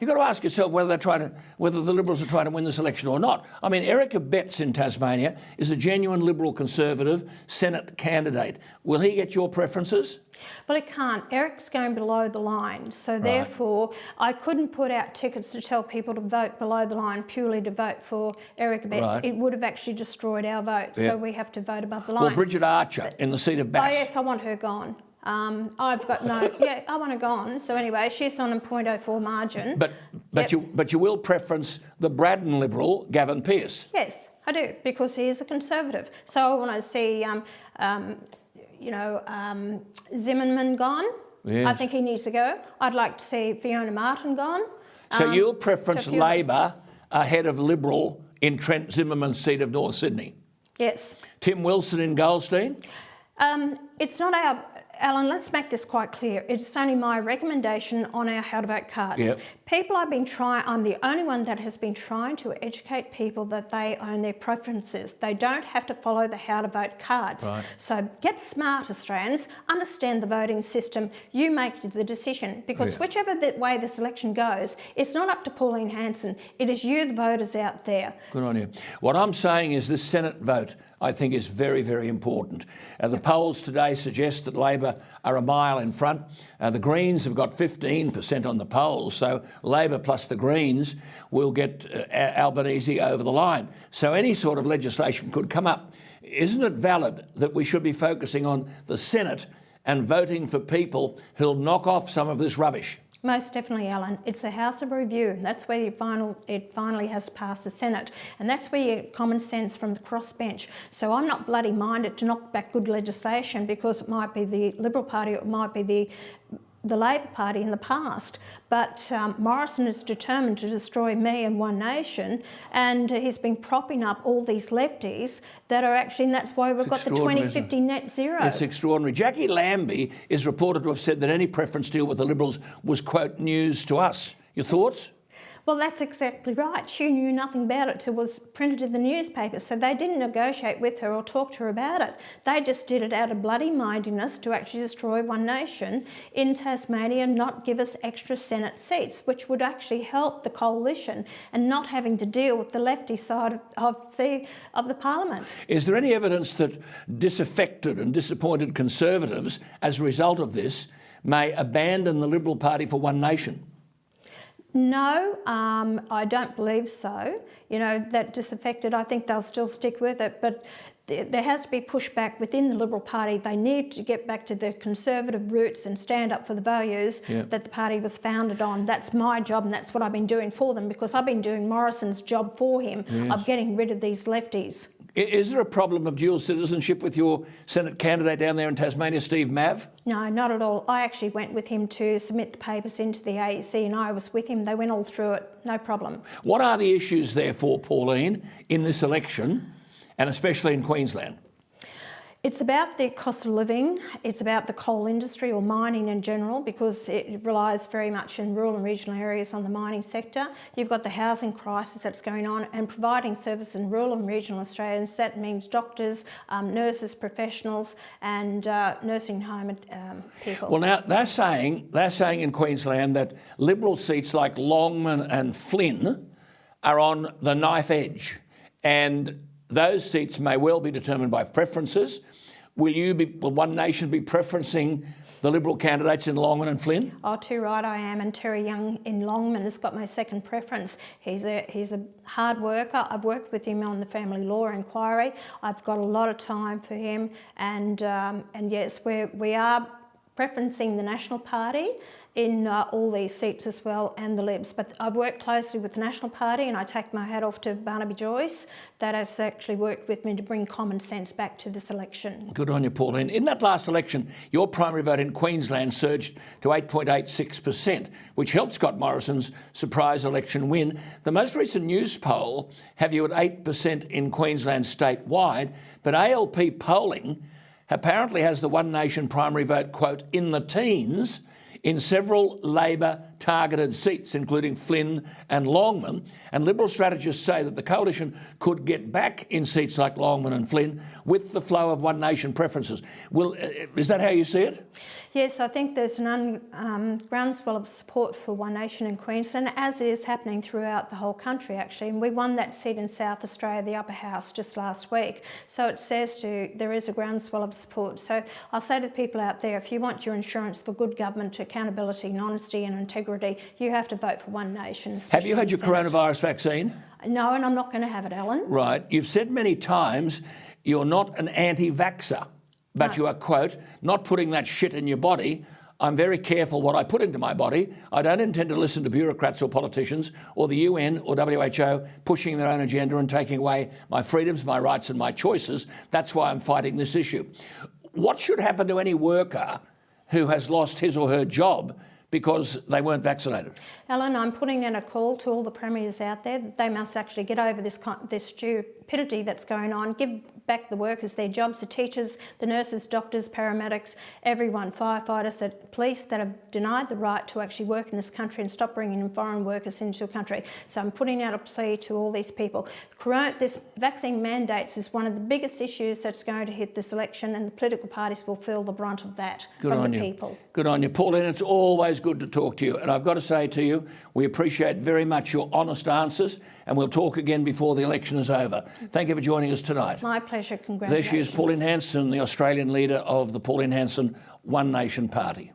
You've got to ask yourself whether the Liberals are trying to win this election or not. I mean, Erica Betts in Tasmania is a genuine Liberal Conservative Senate candidate. Will he get your preferences? Well, it can't. Eric's going below the line, so therefore I couldn't put out tickets to tell people to vote below the line purely to vote for Erica Betts. Right. It would have actually destroyed our vote, so we have to vote above the line. Well, Bridget Archer in the seat of Bass. Oh yes, I want her gone. I've got no, I want her gone. So anyway, she's on a 0.04 margin. But you will preference the Braddon Liberal, Gavin Pearce. Yes, I do, because he is a Conservative. So I want to see Zimmerman gone. Yes. I think he needs to go. I'd like to see Fiona Martin gone. So you'll preference Labor ahead of Liberal in Trent Zimmerman's seat of North Sydney? Yes. Tim Wilson in Goldstein? It's not our... Alan, let's make this quite clear. It's only my recommendation on our how to vote cards. Yep. People I've been trying, I'm the only one that has been trying to educate people that they own their preferences. They don't have to follow the how to vote cards. Right. So get smart, Australians, understand the voting system. You make the decision, because whichever way this election goes, it's not up to Pauline Hanson. It is you, the voters out there. Good on you. What I'm saying is this Senate vote, I think, is very, very important. The polls today suggest that Labor are a mile in front. The Greens have got 15% on the polls, so Labor plus the Greens will get Albanese over the line. So any sort of legislation could come up. Isn't it valid that we should be focusing on the Senate and voting for people who'll knock off some of this rubbish? Most definitely, Alan. It's a House of Review. That's where it finally has passed the Senate. And that's where you get common sense from the crossbench. So I'm not bloody minded to knock back good legislation because it might be the Liberal Party or it might be the Labor Party in the past. But Morrison is determined to destroy me and One Nation, and he's been propping up all these lefties that are actually, and that's why we've got the 2050 net zero. It's extraordinary. Jackie Lambie is reported to have said that any preference deal with the Liberals was, quote, news to us. Your thoughts? Well, that's exactly right. She knew nothing about it till it was printed in the newspaper, so they didn't negotiate with her or talk to her about it. They just did it out of bloody mindedness to actually destroy One Nation in Tasmania and not give us extra Senate seats, which would actually help the coalition and not having to deal with the lefty side of the Parliament. Is there any evidence that disaffected and disappointed Conservatives, as a result of this, may abandon the Liberal Party for One Nation? No, I don't believe so. You know, that disaffected, I think they'll still stick with it, but there has to be pushback within the Liberal Party. They need to get back to their Conservative roots and stand up for the values that the party was founded on. That's my job, and that's what I've been doing for them, because I've been doing Morrison's job for him of getting rid of these lefties. Is there a problem of dual citizenship with your Senate candidate down there in Tasmania, Steve Mav? No, not at all. I actually went with him to submit the papers into the AEST, and I was with him. They went all through it, no problem. What are the issues, therefore, Pauline, in this election, and especially in Queensland? It's about the cost of living, it's about the coal industry or mining in general, because it relies very much in rural and regional areas on the mining sector. You've got the housing crisis that's going on, and providing service in rural and regional Australians. That means doctors, nurses, professionals and nursing home people. Well, now they're saying in Queensland that Liberal seats like Longman and Flynn are on the knife edge, and those seats may well be determined by preferences. Will One Nation be preferencing the Liberal candidates in Longman and Flynn? Oh, too right I am, and Terry Young in Longman has got my second preference. He's a hard worker. I've worked with him on the family law inquiry. I've got a lot of time for him, and yes, we are preferencing the National Party in all these seats as well, and the Libs. But I've worked closely with the National Party, and I take my hat off to Barnaby Joyce that has actually worked with me to bring common sense back to this election. Good on you, Pauline. In that last election, your primary vote in Queensland surged to 8.86%, which helped Scott Morrison's surprise election win. The most recent news poll have you at 8% in Queensland statewide, but ALP polling apparently has the One Nation primary vote, quote, in the teens. in several Labor targeted seats, including Flynn and Longman. And Liberal strategists say that the coalition could get back in seats like Longman and Flynn with the flow of One Nation preferences. Is that how you see it? Yes, I think there's an groundswell of support for One Nation in Queensland, as is happening throughout the whole country, actually. And we won that seat in South Australia, the upper house, just last week. So it says there is a groundswell of support. So I'll say to the people out there, if you want your insurance for good government, accountability and honesty and integrity, you have to vote for One Nation. Have you had your coronavirus vaccine? No, and I'm not going to have it, Alan. Right. You've said many times you're not an anti-vaxxer. But you are, quote, not putting that shit in your body. I'm very careful what I put into my body. I don't intend to listen to bureaucrats or politicians or the UN or WHO pushing their own agenda and taking away my freedoms, my rights and my choices. That's why I'm fighting this issue. What should happen to any worker who has lost his or her job because they weren't vaccinated? Alan, I'm putting in a call to all the premiers out there that they must actually get over this stupidity that's going on, give back the workers their jobs, the teachers, the nurses, doctors, paramedics, everyone, firefighters, the police that have denied the right to actually work in this country and stop bringing in foreign workers into the country. So I'm putting out a plea to all these people. This vaccine mandates is one of the biggest issues that's going to hit this election, and the political parties will feel the brunt of that from the people. Good on you. Pauline, it's always good to talk to you. And I've got to say to you, we appreciate very much your honest answers, and we'll talk again before the election is over. Thank you for joining us tonight. My pleasure. Congratulations. There she is, Pauline Hanson, the Australian leader of the Pauline Hanson One Nation Party.